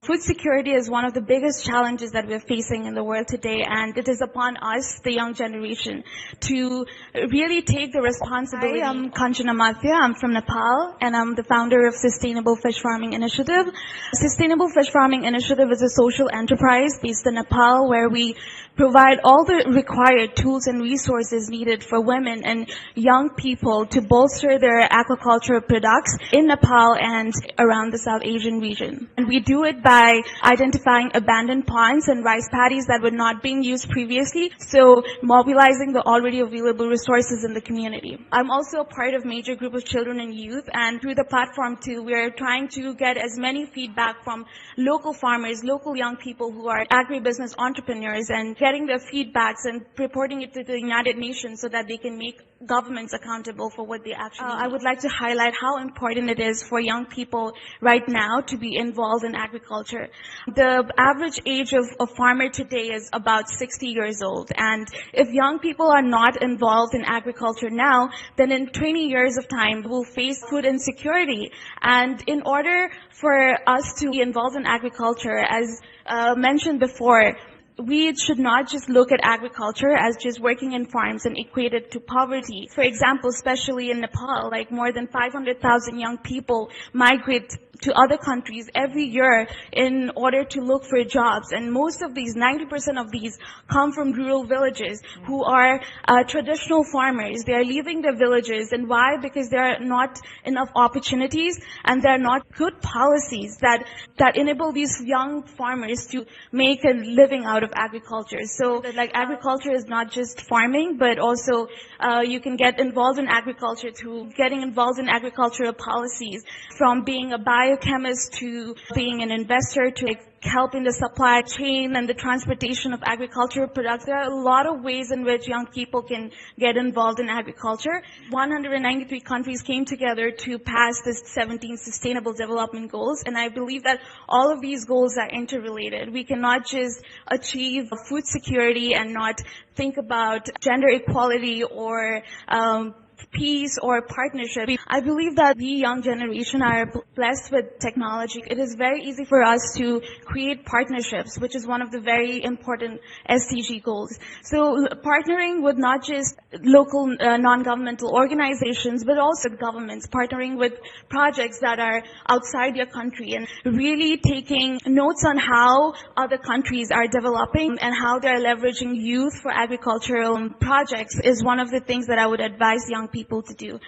Food security is one of the biggest challenges that we're facing in the world today, and it is upon us, the young generation, to really take the responsibility. Hi, I'm Kanchan Amatya. I'm from Nepal, and I'm the founder of Sustainable Fish Farming Initiative. Sustainable Fish Farming Initiative is a social enterprise based in Nepal where we provide all the required tools and resources needed for women and young people to bolster their aquaculture products in Nepal and around the South Asian region. And we do it by identifying abandoned ponds and rice paddies that were not being used previously, so mobilizing the already available resources in the community. I'm also a part of major group of children and youth, and through the platform too, we're trying to get as many feedback from local farmers, local young people who are agribusiness entrepreneurs, and getting their feedbacks and reporting it to the United Nations so that they can make governments accountable for what they actually need. I would like to highlight how important it is for young people right now to be involved in agriculture. The average age of a farmer today is about 60 years old, and if young people are not involved in agriculture now, then in 20 years of time we'll face food insecurity. And in order for us to be involved in agriculture, as mentioned before, we should not just look at agriculture as just working in farms and equate it to poverty. For example, especially in Nepal, like more than 500,000 young people migrate to other countries every year in order to look for jobs. And most of these, 90% of these, come from rural villages who are traditional farmers. They are leaving their villages. And why? Because there are not enough opportunities and there are not good policies that enable these young farmers to make a living out of agriculture. So like agriculture is not just farming, but also you can get involved in agriculture through getting involved in agricultural policies, from being a biochemist to being an investor to help in the supply chain and the transportation of agricultural products. There are a lot of ways in which young people can get involved in agriculture. 193 countries came together to pass the 17 Sustainable Development Goals, and I believe that all of these goals are interrelated. We cannot just achieve food security and not think about gender equality or peace or partnership. I believe that we young generation are blessed with technology. It is very easy for us to create partnerships, which is one of the very important SDG goals. So partnering with not just local non-governmental organizations, but also governments, partnering with projects that are outside your country and really taking notes on how other countries are developing and how they're leveraging youth for agricultural projects is one of the things that I would advise young people to do.